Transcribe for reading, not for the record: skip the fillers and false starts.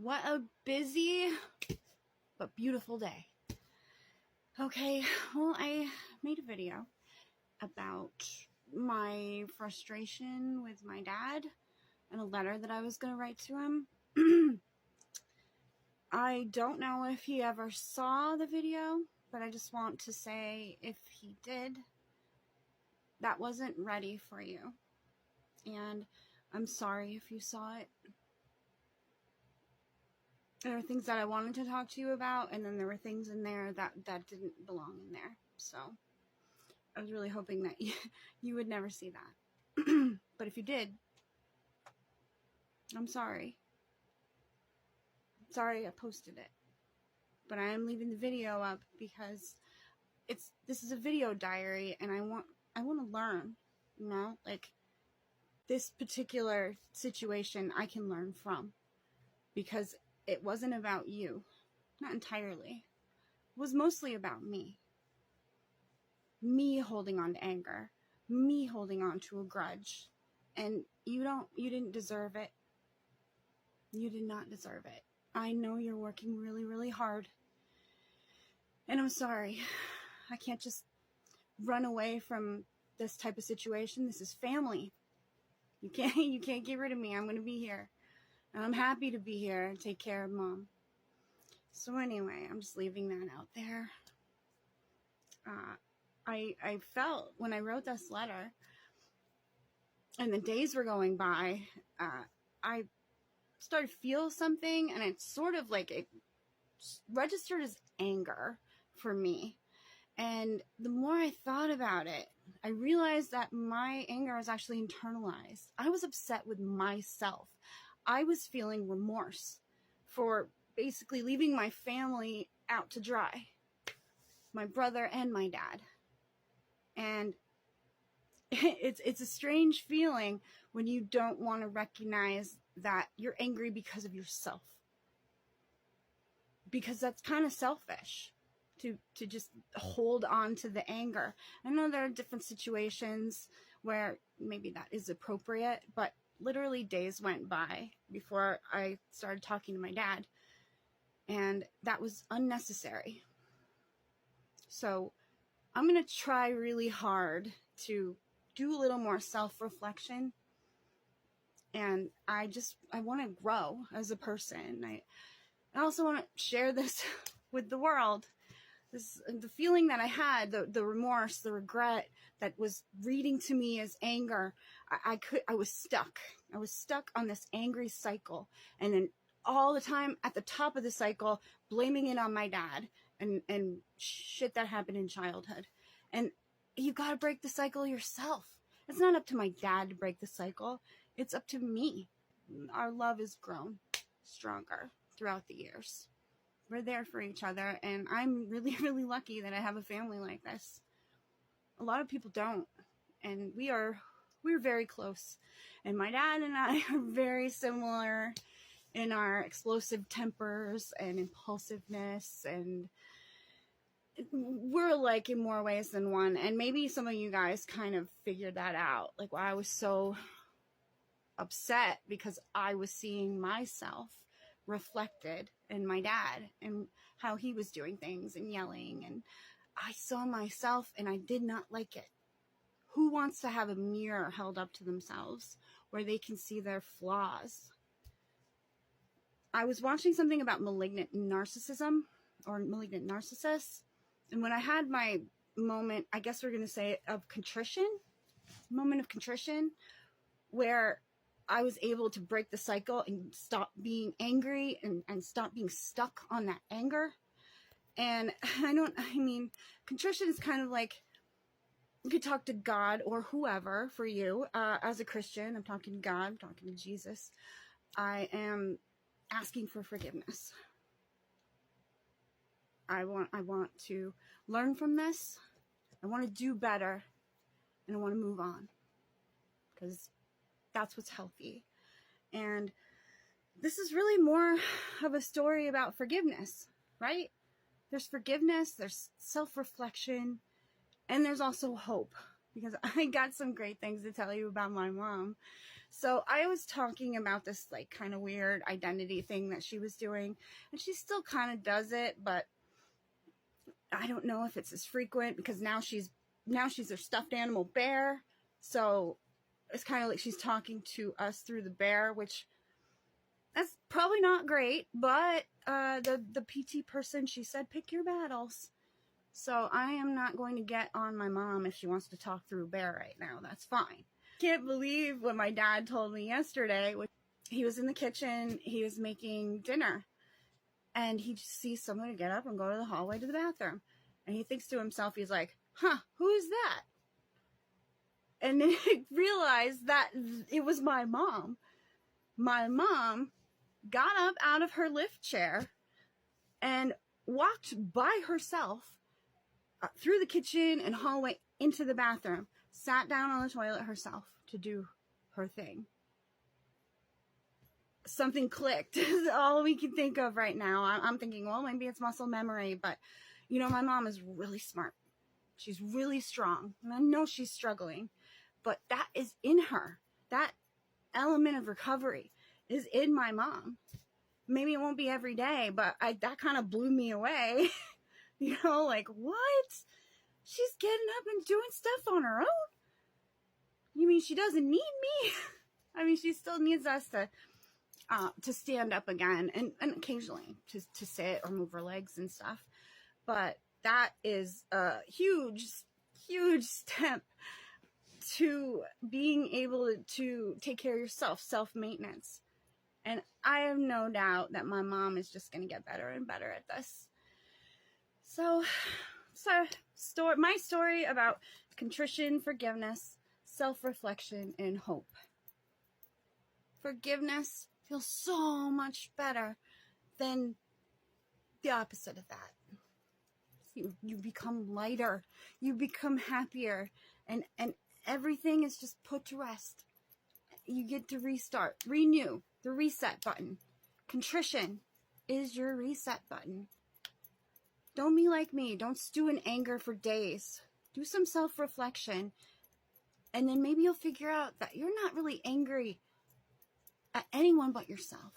What a busy but beautiful day. Okay, well, I made a video about my frustration with my dad and a letter that I was going to write to him. I don't know if he ever saw the video, but I just want to say, if he did, that wasn't ready for you. And I'm sorry if you saw it. There are things that I wanted to talk to you about, and then there were things in there that didn't belong in there. So I was really hoping that you would never see that. But if you did, I'm sorry. Sorry I posted it. But I am leaving the video up because this is a video diary, and I want to learn, you know? Like, this particular situation I can learn from, because it wasn't about you. Not entirely. It was mostly about me. Me holding on to anger. Me holding on to a grudge. And you didn't deserve it. You did not deserve it. I know you're working really, really hard. And I'm sorry. I can't just run away from this type of situation. This is family. You can't get rid of me. I'm going to be here. And I'm happy to be here and take care of Mom. So anyway, I'm just leaving that out there. I felt when I wrote this letter and the days were going by, I started to feel something, and it's sort of like it registered as anger for me. And the more I thought about it, I realized that my anger was actually internalized. I was upset with myself. I was feeling remorse for basically leaving my family out to dry. My brother and my dad. And it's a strange feeling when you don't want to recognize that you're angry because of yourself. Because that's kind of selfish to just hold on to the anger. I know there are different situations where maybe that is appropriate, but literally days went by before I started talking to my dad, and that was unnecessary. So I'm going to try really hard to do a little more self-reflection, and I want to grow as a person. I also want to share this with the world. The feeling that I had, the remorse, the regret that was reading to me as anger, I was stuck. I was stuck on this angry cycle. And then all the time at the top of the cycle, blaming it on my dad and shit that happened in childhood. And you got to break the cycle yourself. It's not up to my dad to break the cycle. It's up to me. Our love has grown stronger throughout the years. We're there for each other, and I'm really, really lucky that I have a family like this. A lot of people don't, and we're very close. And my dad and I are very similar in our explosive tempers and impulsiveness, and we're alike in more ways than one. And maybe some of you guys kind of figured that out, like why I was so upset, because I was seeing myself reflected in my dad and how he was doing things and yelling, and I saw myself and I did not like it. Who wants to have a mirror held up to themselves where they can see their flaws? I was watching something about malignant narcissism or malignant narcissists, and when I had my moment, I guess we're going to say of contrition, moment of contrition, where I was able to break the cycle and stop being angry and stop being stuck on that anger. And contrition is kind of like, you could talk to God or whoever for you. As a Christian, I'm talking to God, I'm talking to Jesus. I am asking for forgiveness. I want to learn from this. I want to do better, and I want to move on, because that's what's healthy. And this is really more of a story about forgiveness, right? There's forgiveness, there's self-reflection, and there's also hope, because I got some great things to tell you about my mom. So I was talking about this like kind of weird identity thing that she was doing, and she still kind of does it, but I don't know if it's as frequent because now she's her stuffed animal bear. So it's kind of like she's talking to us through the bear, which that's probably not great, but the PT person, she said, pick your battles. So I am not going to get on my mom if she wants to talk through bear right now. That's fine. Can't believe what my dad told me yesterday. He was in the kitchen, he was making dinner, and he just sees someone get up and go to the hallway to the bathroom. And he thinks to himself, he's like, huh, who is that? And then he realized that it was my mom. My mom got up out of her lift chair and walked by herself through the kitchen and hallway into the bathroom, sat down on the toilet herself to do her thing. Something clicked is all we can think of right now. I'm thinking, well, maybe it's muscle memory, but my mom is really smart. She's really strong, and I know she's struggling, but that is in her. That element of recovery is in my mom. Maybe it won't be every day, but that kind of blew me away. Like, what? She's getting up and doing stuff on her own? You mean she doesn't need me? I mean, she still needs us to stand up again and occasionally to sit or move her legs and stuff. But that is a huge, huge step to being able to take care of yourself, self-maintenance. And I have no doubt that my mom is just going to get better and better at this. So my story about contrition, forgiveness, self-reflection, and hope. Forgiveness feels so much better than the opposite of that. You become lighter, you become happier, and everything is just put to rest. You get to restart, renew, the reset button. Contrition is your reset button. Don't be like me. Don't stew in anger for days. Do some self-reflection, and then maybe you'll figure out that you're not really angry at anyone but yourself.